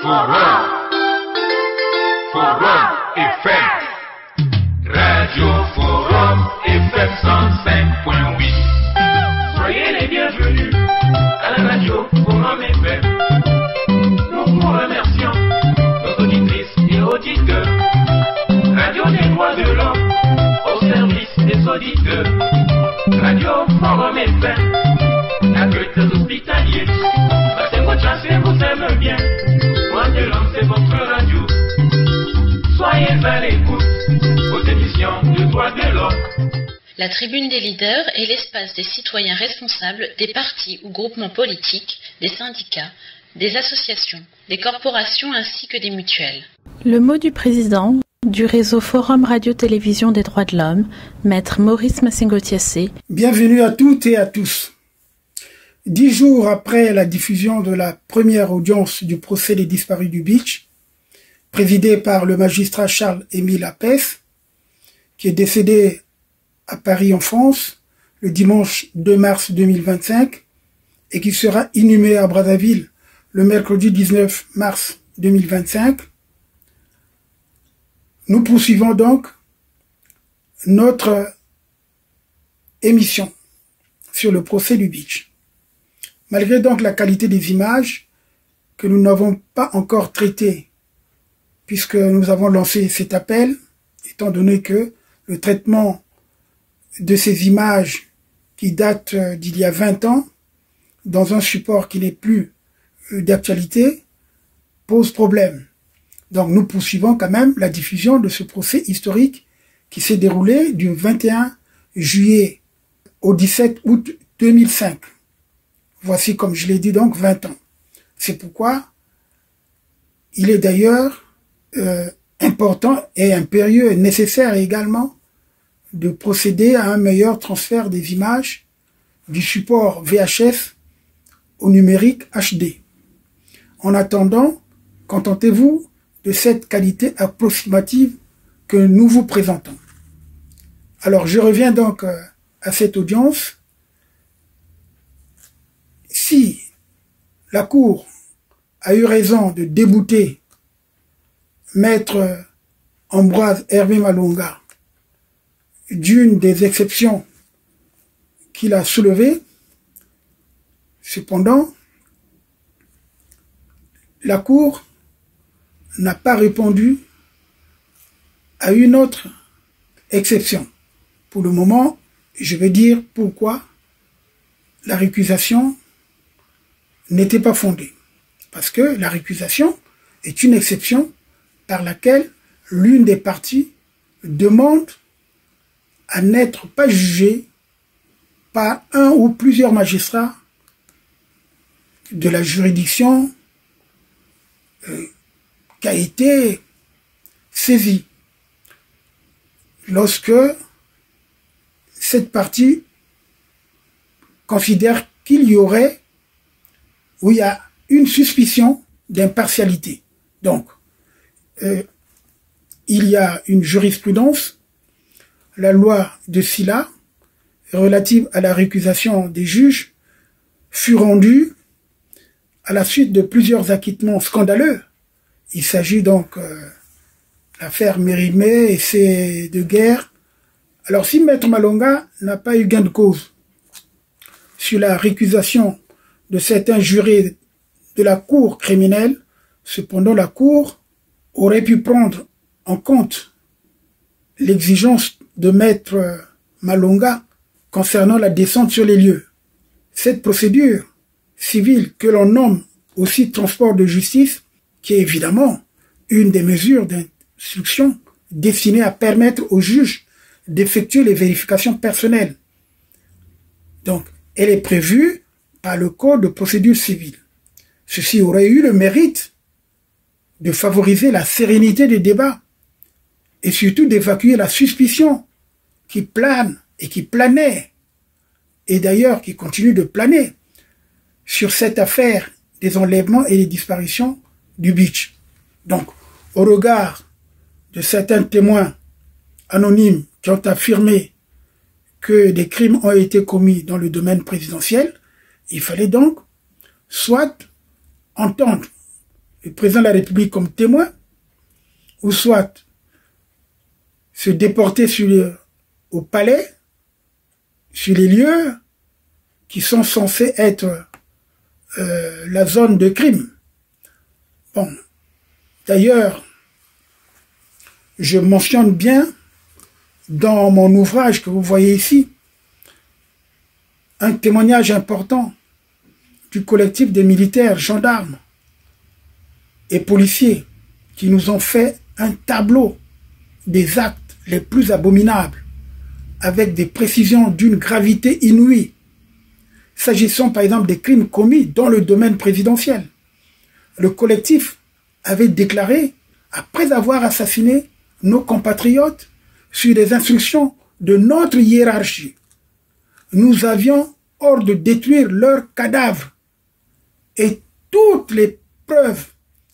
Forum. Forum FM. Radio Forum FM 105.8. Soyez les bienvenus à la radio Forum FM. Nous vous remercions, nos auditrices et auditeurs. Radio des droits de l'homme au service des auditeurs. Radio Forum FM, accueille des hospitaliers. Passez votre chance et vous aime bien. Droits de l'homme, c'est votre radio. Soyez à l'écoute aux émissions de droits de l'homme. La tribune des leaders est l'espace des citoyens responsables des partis ou groupements politiques, des syndicats, des associations, des corporations ainsi que des mutuelles. Le mot du président du réseau Forum Radio-Télévision des droits de l'homme, Maître Maurice Massengo-Thiassé. Bienvenue à toutes et à tous. 10 jours après la diffusion de la première audience du procès des disparus du Beach, présidé par le magistrat Charles-Émile Apès, qui est décédé à Paris en France le dimanche 2 mars 2025 et qui sera inhumé à Brazzaville le mercredi 19 mars 2025, nous poursuivons donc notre émission sur le procès du Beach. Malgré donc la qualité des images que nous n'avons pas encore traitées, puisque nous avons lancé cet appel, étant donné que le traitement de ces images qui datent d'il y a 20 ans, dans un support qui n'est plus d'actualité, pose problème. Donc nous poursuivons quand même la diffusion de ce procès historique qui s'est déroulé du 21 juillet au 17 août 2005. Voici, comme je l'ai dit, donc 20 ans. C'est pourquoi il est d'ailleurs important et impérieux et nécessaire également de procéder à un meilleur transfert des images du support VHS au numérique HD. En attendant, contentez-vous de cette qualité approximative que nous vous présentons. Alors, je reviens donc à cette audience. Si la Cour a eu raison de débouter Maître Ambroise Hervé Malonga d'une des exceptions qu'il a soulevées, cependant, la Cour n'a pas répondu à une autre exception. Pour le moment, je vais dire pourquoi la récusation n'était pas fondée. Parce que la récusation est une exception par laquelle l'une des parties demande à n'être pas jugée par un ou plusieurs magistrats de la juridiction qui a été saisie lorsque cette partie considère qu'il y aurait ou il y a une suspicion d'impartialité. Donc, il y a une jurisprudence, la loi de Sylla, relative à la récusation des juges, fut rendue à la suite de plusieurs acquittements scandaleux. Il s'agit donc l'affaire Mérimée et c'est de guerre. Alors si Maître Malonga n'a pas eu gain de cause sur la récusation de certains jurés de la Cour criminelle, cependant la Cour aurait pu prendre en compte l'exigence de Maître Malonga concernant la descente sur les lieux. Cette procédure civile que l'on nomme aussi transport de justice, qui est évidemment une des mesures d'instruction destinée à permettre aux juges d'effectuer les vérifications personnelles. Donc, elle est prévue par le Code de procédure civile. Ceci aurait eu le mérite de favoriser la sérénité des débats et surtout d'évacuer la suspicion qui plane et qui planait, et d'ailleurs qui continue de planer, sur cette affaire des enlèvements et des disparitions du Beach. Donc, au regard de certains témoins anonymes qui ont affirmé que des crimes ont été commis dans le domaine présidentiel, il fallait donc soit entendre le président de la République comme témoin, ou soit se déporter au palais, sur les lieux qui sont censés être la zone de crime. Bon, d'ailleurs, je mentionne bien dans mon ouvrage que vous voyez ici, un témoignage important du collectif des militaires, gendarmes et policiers qui nous ont fait un tableau des actes les plus abominables avec des précisions d'une gravité inouïe, s'agissant par exemple des crimes commis dans le domaine présidentiel. Le collectif avait déclaré, après avoir assassiné nos compatriotes sur les instructions de notre hiérarchie, nous avions ordre de détruire leurs cadavres et toutes les preuves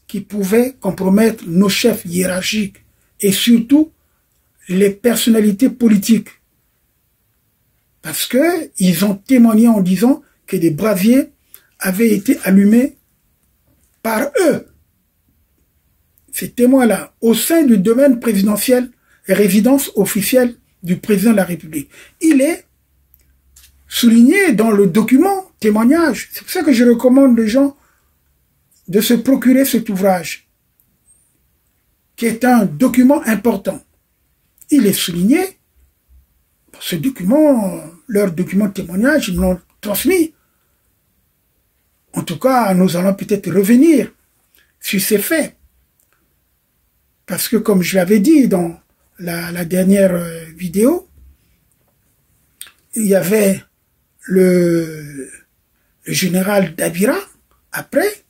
qui pouvaient compromettre nos chefs hiérarchiques et surtout les personnalités politiques. Parce qu'ils ont témoigné en disant que des brasiers avaient été allumés par eux. Ces témoins-là, au sein du domaine présidentiel et résidence officielle du président de la République. Il est souligné dans le document témoignage. C'est pour ça que je recommande aux gens de se procurer cet ouvrage, qui est un document important. Il est souligné, ce document, leur document de témoignage, ils me l'ont transmis. En tout cas, nous allons peut-être revenir sur ces faits. Parce que, comme je l'avais dit dans la dernière vidéo, il y avait le général Dabira, après,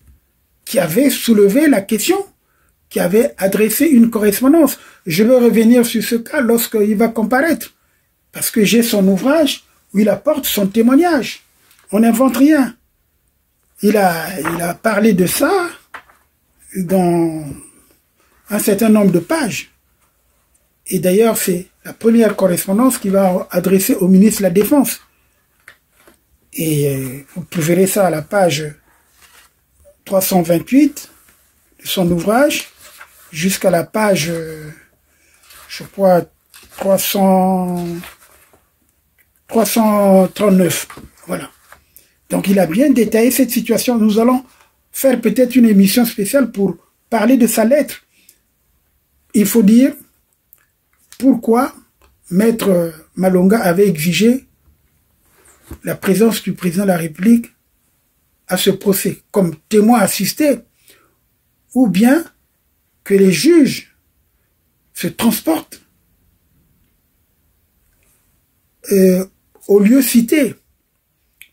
qui avait soulevé la question, qui avait adressé une correspondance. Je veux revenir sur ce cas lorsqu'il va comparaître, parce que j'ai son ouvrage où il apporte son témoignage. On n'invente rien. Il a parlé de ça dans un certain nombre de pages. Et d'ailleurs, c'est la première correspondance qu'il va adresser au ministre de la Défense. Et vous trouverez ça à la page 328 de son ouvrage, jusqu'à la page, je crois, 339. Voilà. Donc il a bien détaillé cette situation. Nous allons faire peut-être une émission spéciale pour parler de sa lettre. Il faut dire pourquoi Maître Malonga avait exigé la présence du président de la République à ce procès, comme témoin assisté, ou bien que les juges se transportent au lieu cité.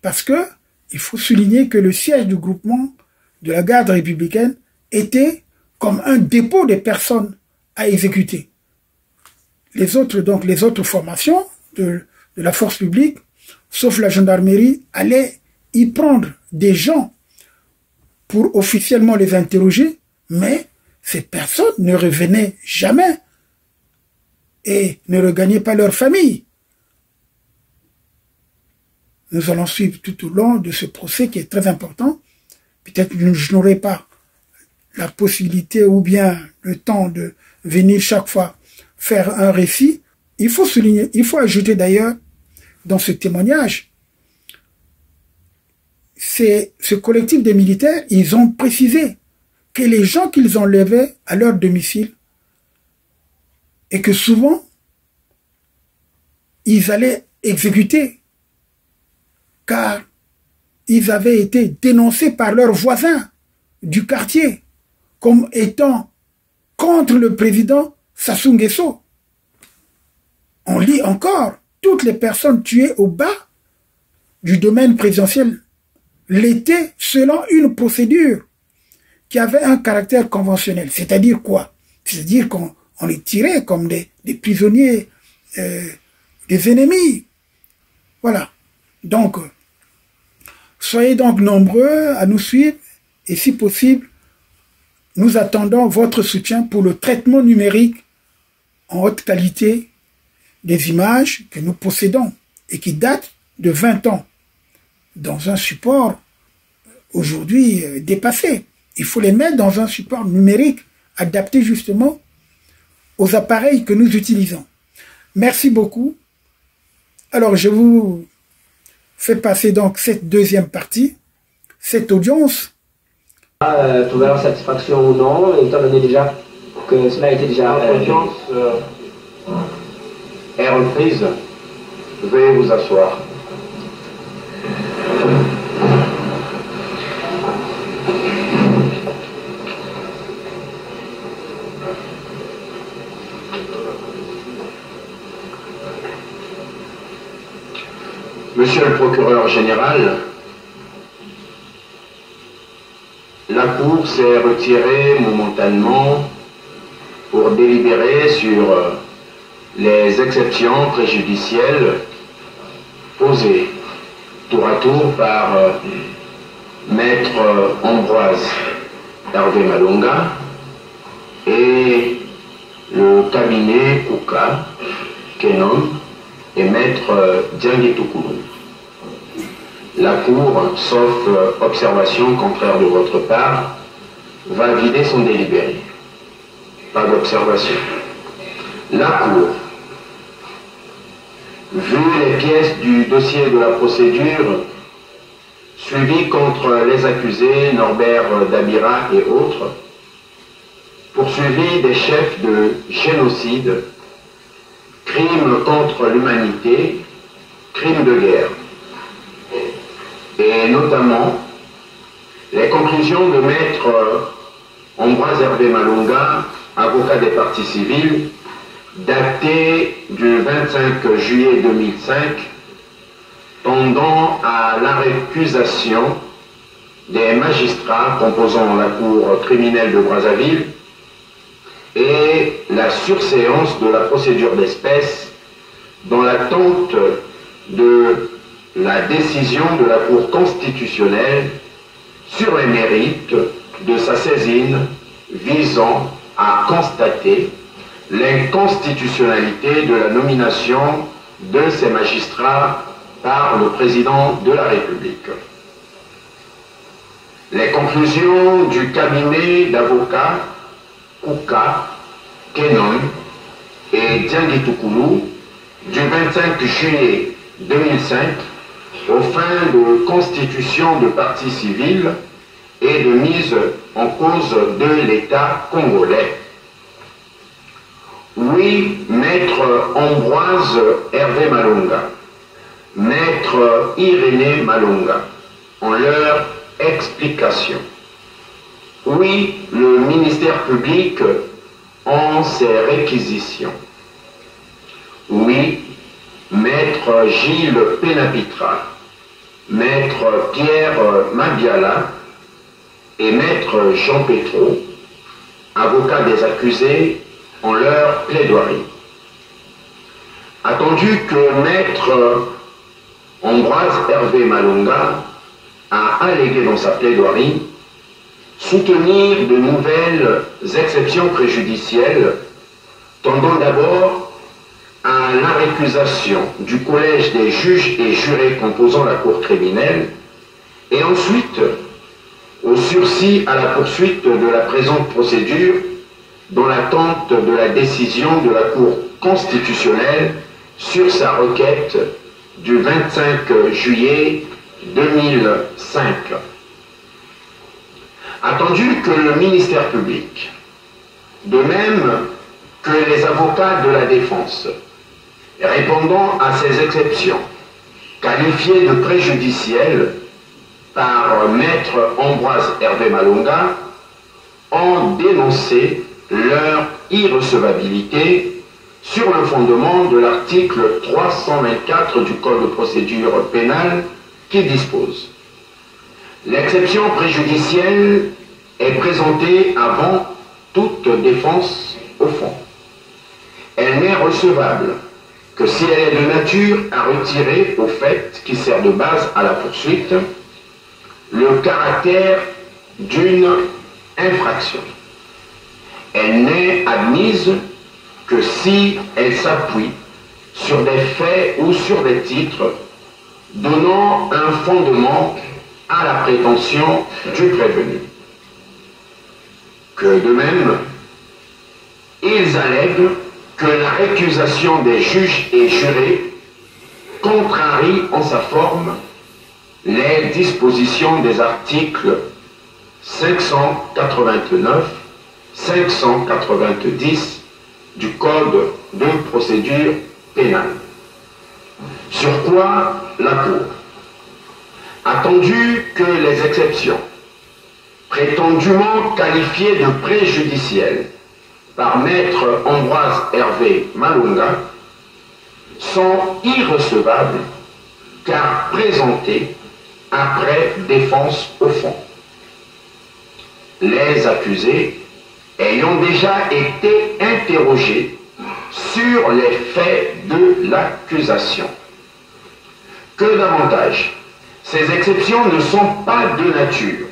Parce que il faut souligner que le siège du groupement de la garde républicaine était comme un dépôt de personnes à exécuter. Les autres formations de la force publique, sauf la gendarmerie, allaient y prendre des gens pour officiellement les interroger, mais ces personnes ne revenaient jamais et ne regagnaient pas leur famille. Nous allons suivre tout au long de ce procès qui est très important. Peut-être que je n'aurai pas la possibilité ou bien le temps de venir chaque fois faire un récit. Il faut souligner, il faut ajouter d'ailleurs dans ce témoignage, ce collectif des militaires, ils ont précisé que les gens qu'ils enlevaient à leur domicile et que souvent, ils allaient exécuter car ils avaient été dénoncés par leurs voisins du quartier comme étant contre le président Sassou Nguesso. On lit encore, toutes les personnes tuées au bas du domaine présidentiel l'étaient selon une procédure qui avait un caractère conventionnel. C'est-à-dire quoi? C'est-à-dire qu'on les tirait comme des prisonniers, des ennemis. Voilà. Donc, soyez donc nombreux à nous suivre et si possible, nous attendons votre soutien pour le traitement numérique en haute qualité des images que nous possédons et qui datent de 20 ans dans un support aujourd'hui dépassé. il faut les mettre dans un support numérique adapté justement aux appareils que nous utilisons. Merci beaucoup. Alors, je vous fais passer donc cette deuxième partie, cette audience. Trouver leur satisfaction ou non, étant donné déjà que cela a été déjà... L'audience est reprise. Veuillez vous asseoir. Monsieur le procureur général, la Cour s'est retirée momentanément pour délibérer sur les exceptions préjudicielles posées tour à tour par Maître Ambroise Hervé Malonga et le cabinet Kouka, Kenom et Maître Diangué Toukoulou. La Cour, sauf observation contraire de votre part, va vider son délibéré. Pas d'observation. La Cour, vu les pièces du dossier de la procédure suivies contre les accusés Norbert Dabira et autres, poursuivis des chefs de génocide, crimes contre l'humanité, crimes de guerre, et notamment les conclusions de Maître Ambroise Hervé Malonga, avocat des parties civiles, datées du 25 juillet 2005, tendant à la récusation des magistrats composant la Cour criminelle de Brazzaville et la surséance de la procédure d'espèce dans l'attente de la décision de la Cour constitutionnelle sur les mérites de sa saisine visant à constater l'inconstitutionnalité de la nomination de ces magistrats par le président de la République. Les conclusions du cabinet d'avocats Kouka, Kenon et Diangué Toukoulou du 25 juillet 2005 aux fins de constitution de partis civils et de mise en cause de l'État congolais. Oui, Maître Ambroise Hervé Malonga, Maître Irénée Malonga, en leur explication. Oui, le ministère public en ses réquisitions. Oui, Maître Gilles Pénapitra, Maître Pierre Mabiala et Maître Jean Pétro, avocats des accusés, en leur plaidoirie. Attendu que Maître Ambroise Hervé Malonga a allégué dans sa plaidoirie soutenir de nouvelles exceptions préjudicielles tendant d'abord à la récusation du collège des juges et jurés composant la Cour criminelle et ensuite au sursis à la poursuite de la présente procédure dans l'attente de la décision de la Cour constitutionnelle sur sa requête du 25 juillet 2005. Attendu que le ministère public, de même que les avocats de la défense, répondant à ces exceptions, qualifiées de préjudicielles par Maître Ambroise Hervé Malonga, ont dénoncé leur irrecevabilité sur le fondement de l'article 324 du Code de procédure pénale qui dispose: l'exception préjudicielle est présentée avant toute défense au fond. Elle n'est recevable que si elle est de nature à retirer au fait qui sert de base à la poursuite le caractère d'une infraction. Elle n'est admise que si elle s'appuie sur des faits ou sur des titres donnant un fondement à la prétention du prévenu. De même, ils allèguent que la récusation des juges et jurés contrarie en sa forme les dispositions des articles 589, 590 du Code de procédure pénale. Sur quoi la Cour, attendu que les exceptions prétendument qualifiées de préjudicielles par maître Ambroise Hervé Malunga sont irrecevables car présentées après défense au fond. Les accusés ayant déjà été interrogés sur les faits de l'accusation. Que davantage, ces exceptions ne sont pas de nature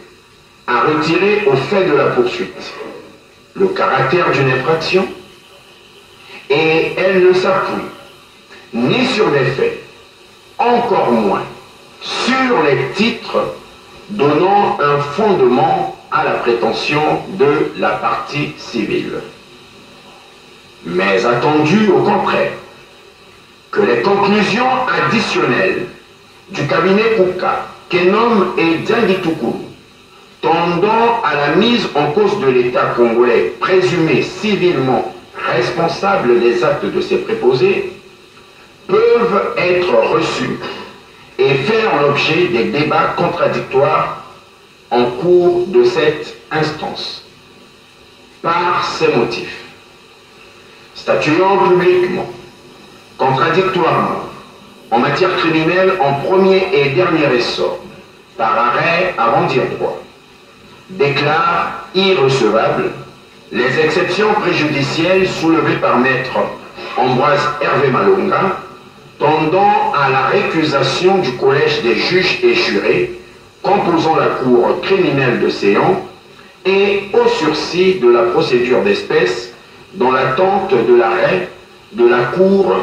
à retirer au fait de la poursuite le caractère d'une infraction, et elles ne s'appuient ni sur les faits, encore moins sur les titres donnant un fondement à la prétention de la partie civile. Mais attendu au contraire que les conclusions additionnelles du cabinet Kouka, Kenom et Dianditukuru, tendant à la mise en cause de l'État congolais présumé civilement responsable des actes de ses préposés, peuvent être reçues et faire l'objet des débats contradictoires en cours de cette instance. Par ces motifs, statuant publiquement, contradictoirement, en matière criminelle en premier et dernier essor, par arrêt à rendir droit, déclare irrecevables les exceptions préjudicielles soulevées par maître Ambroise Hervé Malunga tendant à la récusation du collège des juges et jurés composant la cour criminelle de Séan et au sursis de la procédure d'espèce dans l'attente de l'arrêt de la cour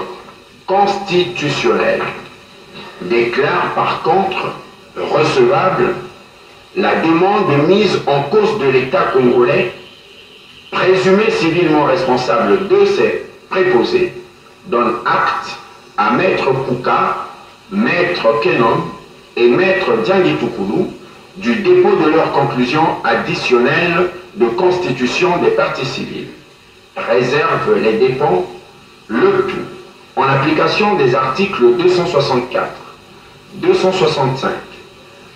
constitutionnelle. Déclare par contre recevable la demande de mise en cause de l'État congolais présumé civilement responsable de ses préposés donne acte à maître Kouka, maître Kenom et maître Dianditukuru du dépôt de leurs conclusions additionnelles de constitution des parties civiles. Réserve les dépôts, le tout en application des articles 264, 265,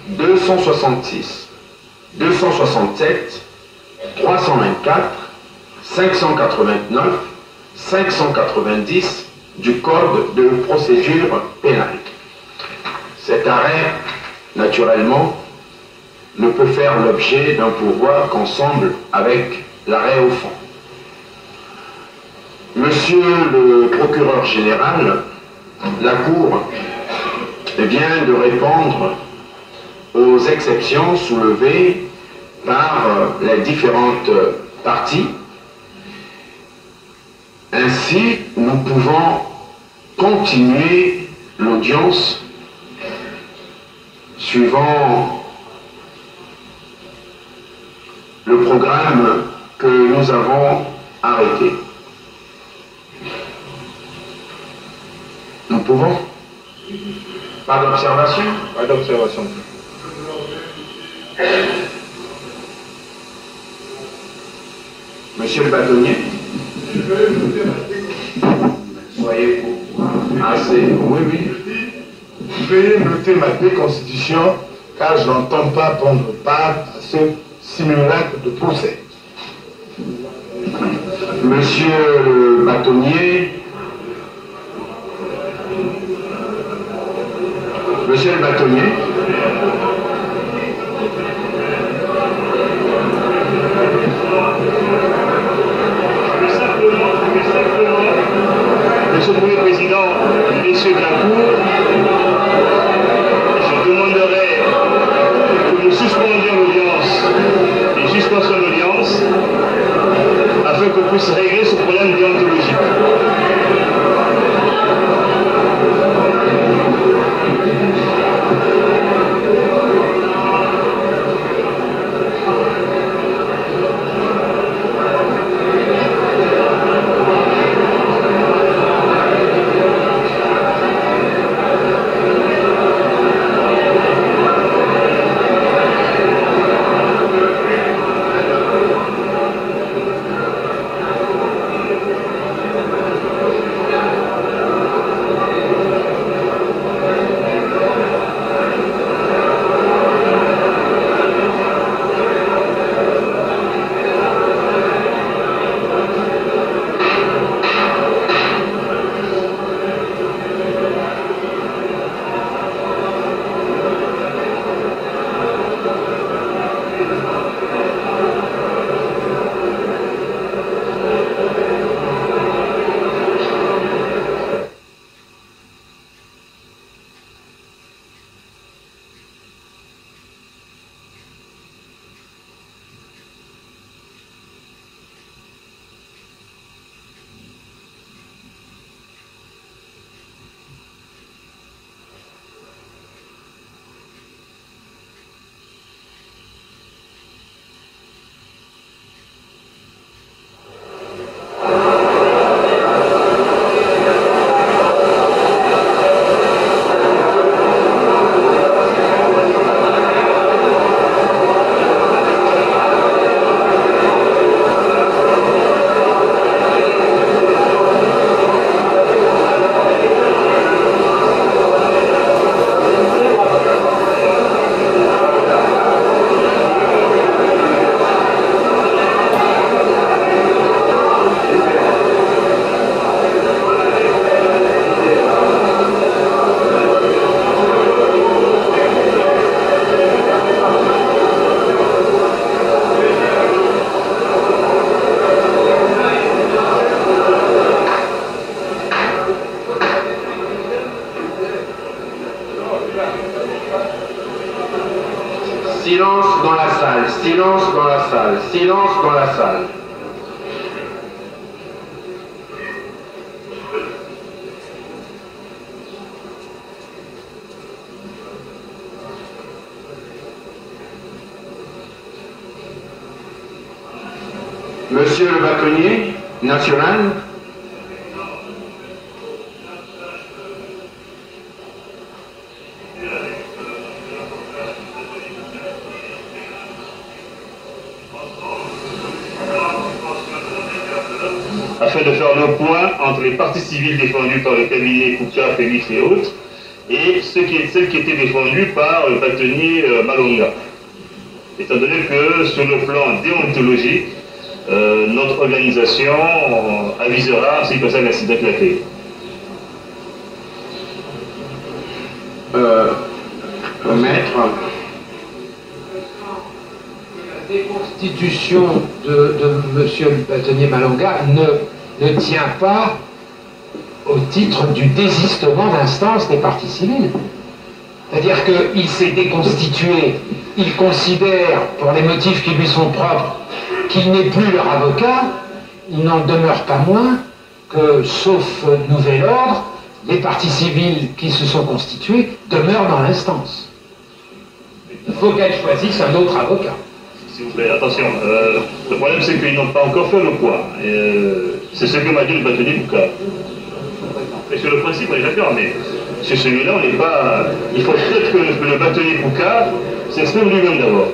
266, 267, 324, 589, 590 du Code de procédure pénale. Cet arrêt, naturellement, ne peut faire l'objet d'un pourvoi qu'ensemble avec l'arrêt au fond. Monsieur le procureur général, la Cour vient de répondre aux exceptions soulevées par les différentes parties. Ainsi, nous pouvons continuer l'audience suivant le programme que nous avons arrêté. Nous pouvons? Pas d'observation? Pas d'observation. Monsieur le bâtonnier, soyez assez. Oui, oui. Veuillez noter ma déconstitution car je n'entends pas prendre part à ce simulacre de procès. Monsieur le bâtonnier, monsieur le bâtonnier, Monsieur le Premier Président, messieurs de la Cour, je demanderai que nous suspendions l'audience et suspensions l'audience afin qu'on puisse régler ce problème déontologique. Silence dans la salle, silence dans la salle. Monsieur le bâtonnier national, afin de faire le point entre les parties civiles défendues par le cabinet Kouka, Félix et autres, et celles qui étaient défendues par le bâtonnier Malonga. Étant donné que sur le plan déontologique, notre organisation avisera si concerne l'incident éclaté. Maître. La déconstitution de monsieur le bâtonnier Malonga ne tient pas au titre du désistement d'instance des parties civiles. C'est-à-dire qu'il s'est déconstitué, il considère, pour les motifs qui lui sont propres, qu'il n'est plus leur avocat, il n'en demeure pas moins que, sauf nouvel ordre, les parties civiles qui se sont constituées demeurent dans l'instance. Il faut qu'elles choisissent un autre avocat. S'il vous plaît, attention, le problème c'est qu'ils n'ont pas encore fait le point. C'est ce que m'a dit le bâtonnier Kouka. Et sur le principe, on est d'accord, mais sur celui-là, on n'est pas... Il faut peut-être que le bâtonnier Kouka s'exprime lui-même d'abord.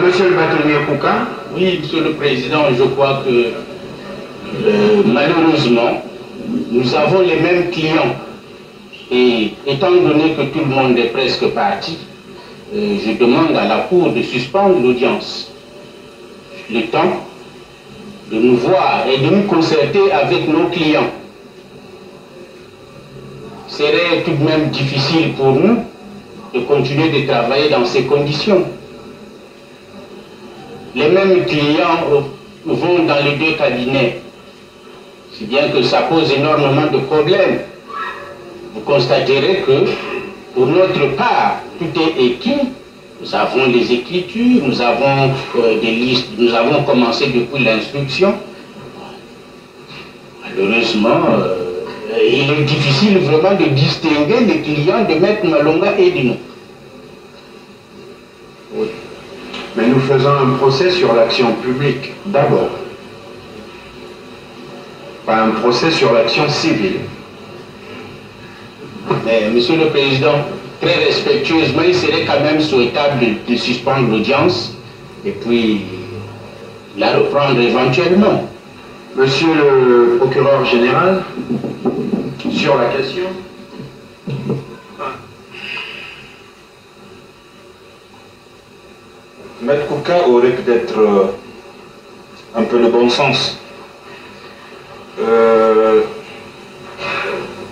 Monsieur le bâtonnier Kouka. Oui, Monsieur le Président, je crois que malheureusement, nous avons les mêmes clients. Et étant donné que tout le monde est presque parti, je demande à la Cour de suspendre l'audience. Le temps de nous voir et de nous concerter avec nos clients. Serait tout de même difficile pour nous de continuer de travailler dans ces conditions. Les mêmes clients vont dans les deux cabinets, si bien que ça pose énormément de problèmes. Vous constaterez que, pour notre part, tout est écrit. Nous avons les écritures, nous avons des listes, nous avons commencé depuis l'instruction. Malheureusement, il est difficile vraiment de distinguer les clients de Maître Malonga et de nous. Oui. Mais nous faisons un procès sur l'action publique, d'abord. Pas un procès sur l'action civile. Mais, Monsieur le Président, très respectueusement, il serait quand même souhaitable de suspendre l'audience et puis la reprendre éventuellement. Monsieur le procureur général, sur la question. Maître Kouka aurait peut-être un peu de bon sens.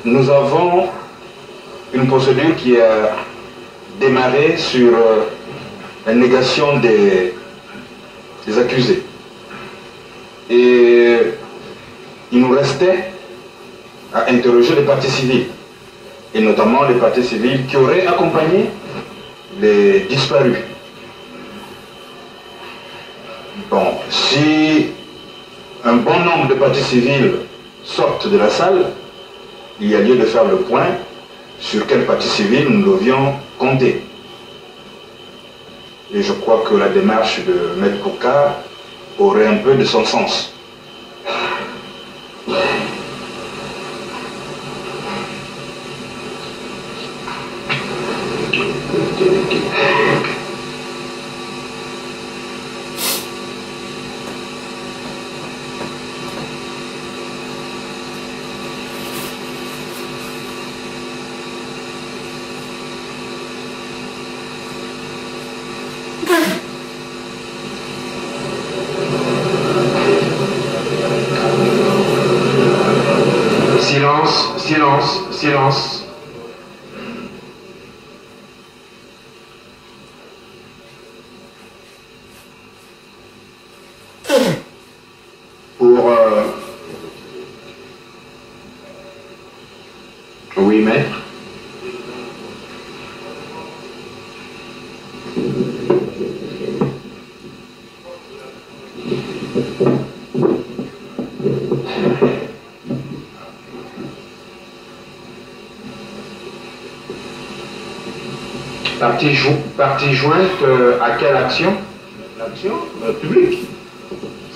Nous avons une procédure qui a démarré sur la négation des accusés. Et il nous restait à interroger les parties civiles, et notamment les parties civiles qui auraient accompagné les disparus. Bon, si un bon nombre de parties civiles sortent de la salle, il y a lieu de faire le point sur quelle partie civile nous devions compter. Et je crois que la démarche de Maître Kouka aurait un peu de son sens. Silence, silence, silence. Pour... Oui, maître. Partie jointe à quelle action? L'action publique.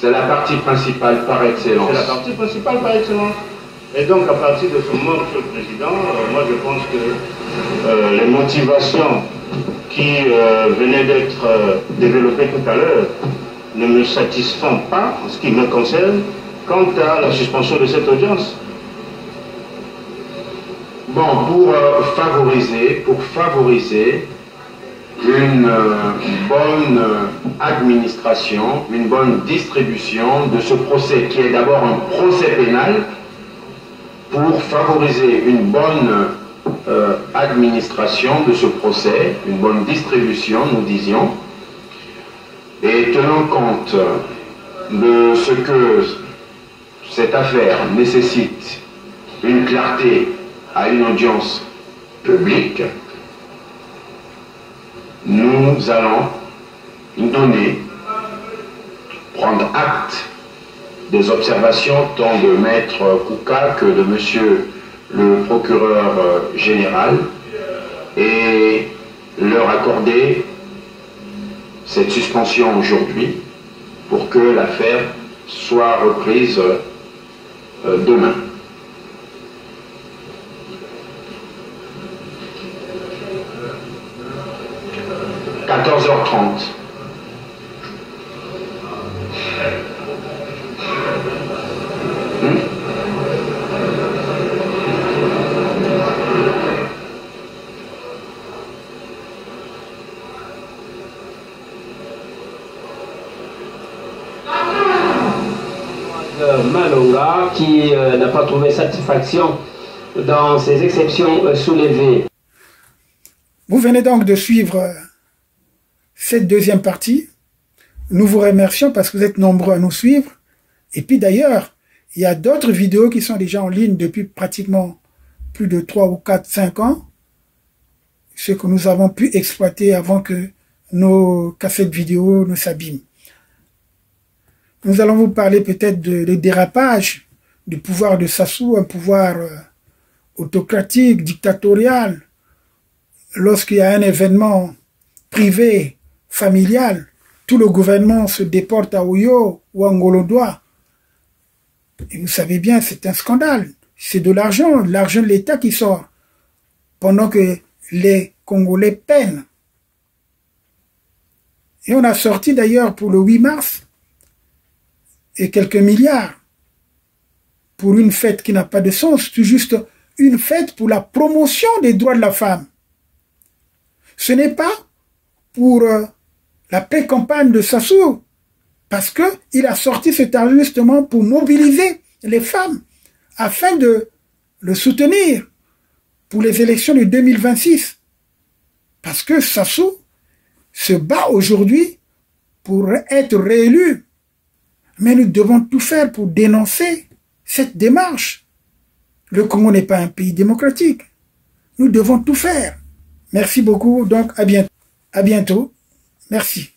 C'est la partie principale par excellence. C'est la partie principale par excellence. Et donc, à partir de ce moment, Monsieur le Président, moi je pense que les motivations qui venaient d'être développées tout à l'heure ne me satisfont pas, en ce qui me concerne, quant à la suspension de cette audience. Bon, pour favoriser une bonne administration, une bonne distribution de ce procès qui est d'abord un procès pénal, pour favoriser une bonne administration de ce procès, une bonne distribution, nous disions, et tenant compte de ce que cette affaire nécessite une clarté à une audience publique, nous allons prendre acte des observations tant de Maître Kouka que de Monsieur le procureur général et leur accorder cette suspension aujourd'hui pour que l'affaire soit reprise demain. « 14h30. Malonga qui n'a pas trouvé satisfaction dans ces exceptions soulevées. Vous venez donc de suivre cette deuxième partie. Nous vous remercions parce que vous êtes nombreux à nous suivre. Et puis d'ailleurs, il y a d'autres vidéos qui sont déjà en ligne depuis pratiquement plus de 3 ou 4, 5 ans. Ce que nous avons pu exploiter avant que nos cassettes vidéo ne s'abîment. Nous allons vous parler peut-être de dérapage du pouvoir de Sassou, un pouvoir autocratique, dictatorial. Lorsqu'il y a un événement privé, familial, tout le gouvernement se déporte à Oyo ou à Ngolodoa. Et vous savez bien, c'est un scandale. C'est de l'argent de l'État qui sort, pendant que les Congolais peinent. Et on a sorti d'ailleurs pour le 8 mars, et quelques milliards pour une fête qui n'a pas de sens, c'est juste une fête pour la promotion des droits de la femme. Ce n'est pas pour la pré-campagne de Sassou, parce qu'il a sorti cet argent justement pour mobiliser les femmes afin de le soutenir pour les élections de 2026. Parce que Sassou se bat aujourd'hui pour être réélu. Mais nous devons tout faire pour dénoncer cette démarche. Le Congo n'est pas un pays démocratique. Nous devons tout faire. Merci beaucoup. Donc, à bientôt. À bientôt. Merci.